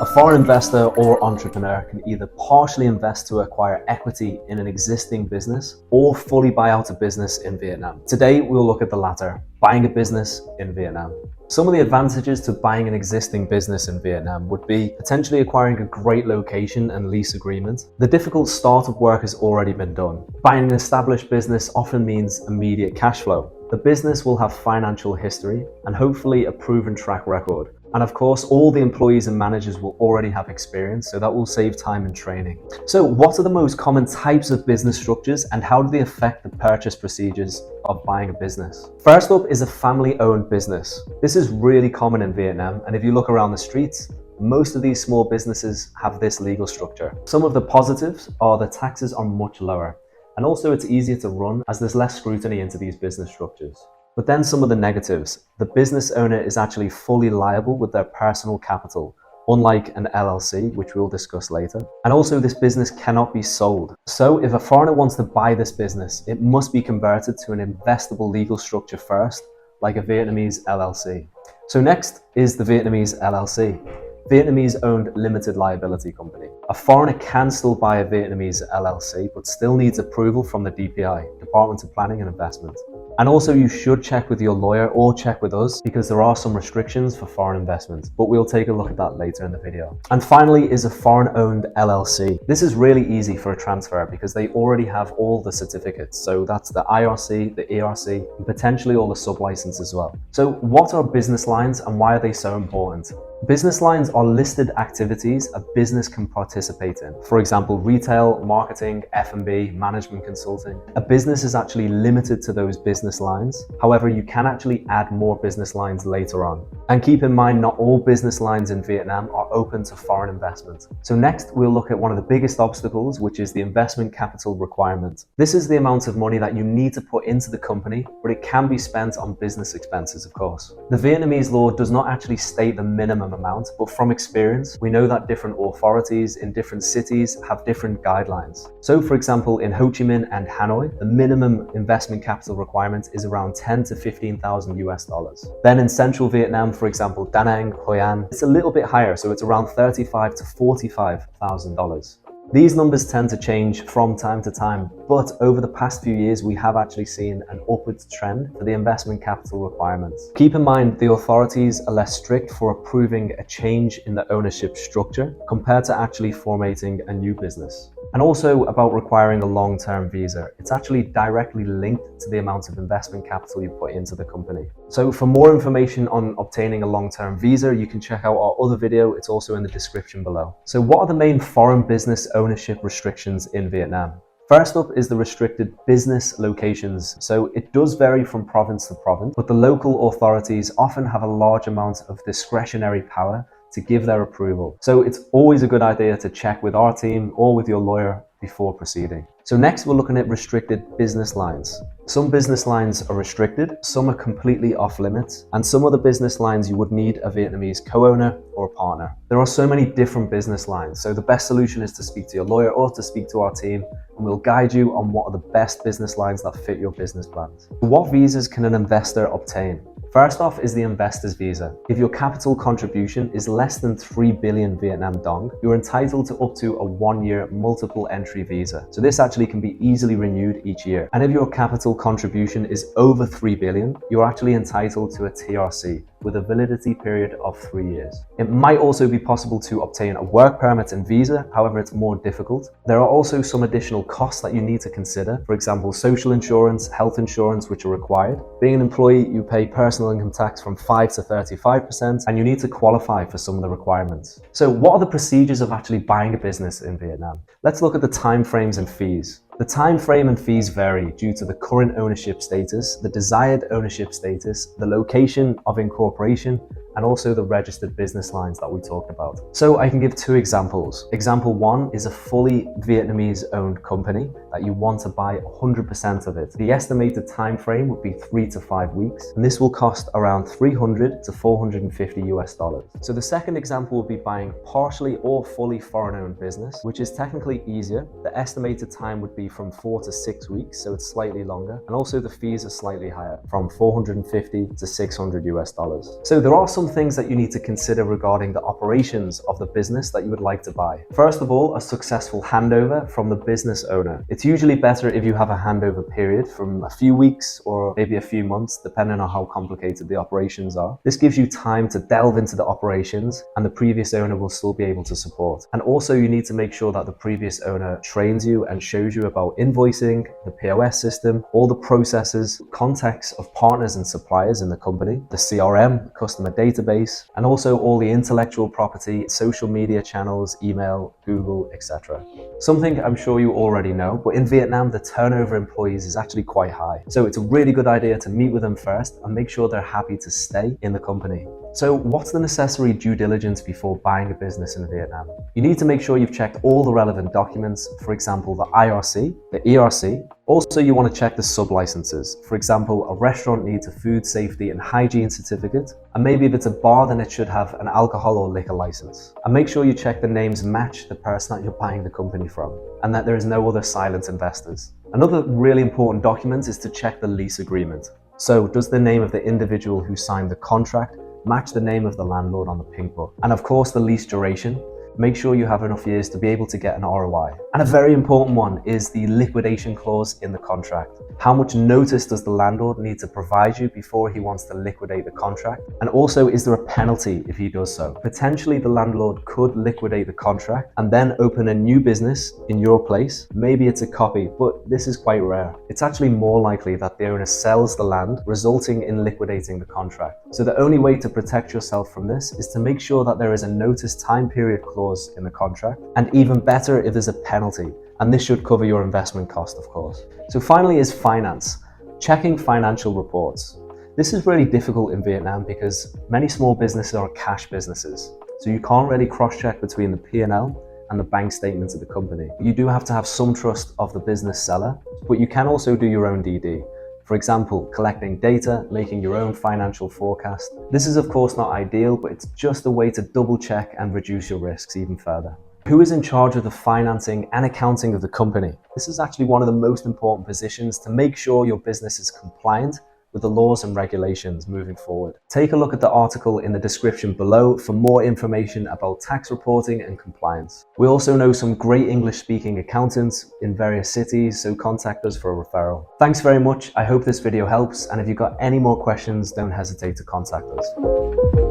A foreign investor or entrepreneur can either partially invest to acquire equity in an existing business or fully buy out a business in Vietnam. Today, we'll look at the latter, buying a business in Vietnam. Some of the advantages to buying an existing business in Vietnam would be potentially acquiring a great location and lease agreement. The difficult startup work has already been done. Buying an established business often means immediate cash flow. The business will have financial history and hopefully a proven track record. And of course, all the employees and managers will already have experience, so that will save time and training. So what are the most common types of business structures and how do they affect the purchase procedures of buying a business? First up is a family-owned business. This is really common in Vietnam, and if you look around the streets, most of these small businesses have this legal structure. Some of the positives are the taxes are much lower, and also it's easier to run as there's less scrutiny into these business structures. But then some of the negatives. The business owner is actually fully liable with their personal capital, unlike an LLC, which we'll discuss later. And also this business cannot be sold. So if a foreigner wants to buy this business, it must be converted to an investable legal structure first, like a Vietnamese LLC. So next is the Vietnamese LLC. Vietnamese owned limited liability company. A foreigner can still buy a Vietnamese LLC, but still needs approval from the DPI, Department of Planning and Investment. And also you should check with your lawyer or check with us because there are some restrictions for foreign investments, but we'll take a look at that later in the video. And finally is a foreign-owned LLC. This is really easy for a transfer because they already have all the certificates. So that's the IRC, the ERC, and potentially all the sub-license as well. So what are business lines and why are they so important? Business lines are listed activities a business can participate in. For example, retail, marketing, F&B, management consulting. A business is actually limited to those business lines. However, you can actually add more business lines later on. And keep in mind, not all business lines in Vietnam are open to foreign investment. So next, we'll look at one of the biggest obstacles, which is the investment capital requirement. This is the amount of money that you need to put into the company, but it can be spent on business expenses, of course. The Vietnamese law does not actually state the minimum amount, but from experience, we know that different authorities in different cities have different guidelines. So for example, in Ho Chi Minh and Hanoi, the minimum investment capital requirement is around 10 to 15,000 US dollars. Then in central Vietnam, for example, Da Nang, Hoi An, it's a little bit higher, so it's around 35 to 45,000 dollars. These numbers tend to change from time to time, but over the past few years, we have actually seen an upwards trend for the investment capital requirements. Keep in mind, the authorities are less strict for approving a change in the ownership structure compared to actually formatting a new business. And also about requiring a long-term visa. It's actually directly linked to the amount of investment capital you put into the company. So for more information on obtaining a long-term visa, you can check out our other video. It's also in the description below. So what are the main foreign business ownership restrictions in Vietnam? First up is the restricted business locations. So it does vary from province to province, but the local authorities often have a large amount of discretionary power to give their approval. So it's always a good idea to check with our team or with your lawyer before proceeding. So next we're looking at restricted business lines. Some business lines are restricted, some are completely off limits, and some other business lines you would need a Vietnamese co-owner or a partner. There are so many different business lines, so the best solution is to speak to your lawyer or to speak to our team, and we'll guide you on what are the best business lines that fit your business plans. What visas can an investor obtain? First off is the investor's visa. If your capital contribution is less than 3 billion Vietnam dong, you're entitled to up to a 1-year multiple entry visa. So this actually can be easily renewed each year. And if your capital contribution is over 3 billion, you're actually entitled to a TRC with a validity period of 3 years. It might also be possible to obtain a work permit and visa, however it's more difficult. There are also some additional costs that you need to consider. For example, social insurance, health insurance, which are required. Being an employee, you pay personal income tax from 5 to 35%, and you need to qualify for some of the requirements. So what are the procedures of actually buying a business in Vietnam? Let's look at the timeframes and fees. The time frame and fees vary due to the current ownership status, the desired ownership status, the location of incorporation, and also the registered business lines that we talked about. So I can give two examples. Example one is a fully Vietnamese owned company that you want to buy 100% of it. The estimated time frame would be 3 to 5 weeks, and this will cost around 300 to 450 US dollars. So the second example would be buying partially or fully foreign owned business, which is technically easier. The estimated time would be from 4 to 6 weeks, so it's slightly longer, and also the fees are slightly higher, from 450 to 600 US dollars. So there are some some things that you need to consider regarding the operations of the business that you would like to buy. First of all, a successful handover from the business owner. It's usually better if you have a handover period from a few weeks or maybe a few months, depending on how complicated the operations are. This gives you time to delve into the operations and the previous owner will still be able to support. And also you need to make sure that the previous owner trains you and shows you about invoicing, the POS system, all the processes, contacts of partners and suppliers in the company, the CRM, customer database, and also all the intellectual property, social media channels, email, Google, etc. Something I'm sure you already know, but in Vietnam, the turnover employees is actually quite high. So it's a really good idea to meet with them first and make sure they're happy to stay in the company. So what's the necessary due diligence before buying a business in Vietnam? You need to make sure you've checked all the relevant documents, for example, the IRC, the ERC. Also, you want to check the sub-licenses. For example, a restaurant needs a food safety and hygiene certificate, and maybe if it's a bar, then it should have an alcohol or liquor license. And make sure you check the names match the person that you're buying the company from, and that there is no other silent investors. Another really important document is to check the lease agreement. So, does the name of the individual who signed the contract match the name of the landlord on the pink book? And of course, the lease duration. Make sure you have enough years to be able to get an ROI. And a very important one is the liquidation clause in the contract. How much notice does the landlord need to provide you before he wants to liquidate the contract? And also, is there a penalty if he does so? Potentially, the landlord could liquidate the contract and then open a new business in your place. Maybe it's a copy, but this is quite rare. It's actually more likely that the owner sells the land, resulting in liquidating the contract. So the only way to protect yourself from this is to make sure that there is a notice time period clause in the contract, and even better if there's a penalty, and this should cover your investment cost, of course. So finally is finance. Checking financial reports. This is really difficult in Vietnam because many small businesses are cash businesses, so you can't really cross-check between the P&L and the bank statements of the company. You do have to have some trust of the business seller, but you can also do your own DD. For example, collecting data, making your own financial forecast. This is of course not ideal, but it's just a way to double check and reduce your risks even further. Who is in charge of the financing and accounting of the company? This is actually one of the most important positions to make sure your business is compliant with the laws and regulations moving forward. Take a look at the article in the description below for more information about tax reporting and compliance. We also know some great English-speaking accountants in various cities, so contact us for a referral. Thanks very much. I hope this video helps, and if you've got any more questions, don't hesitate to contact us.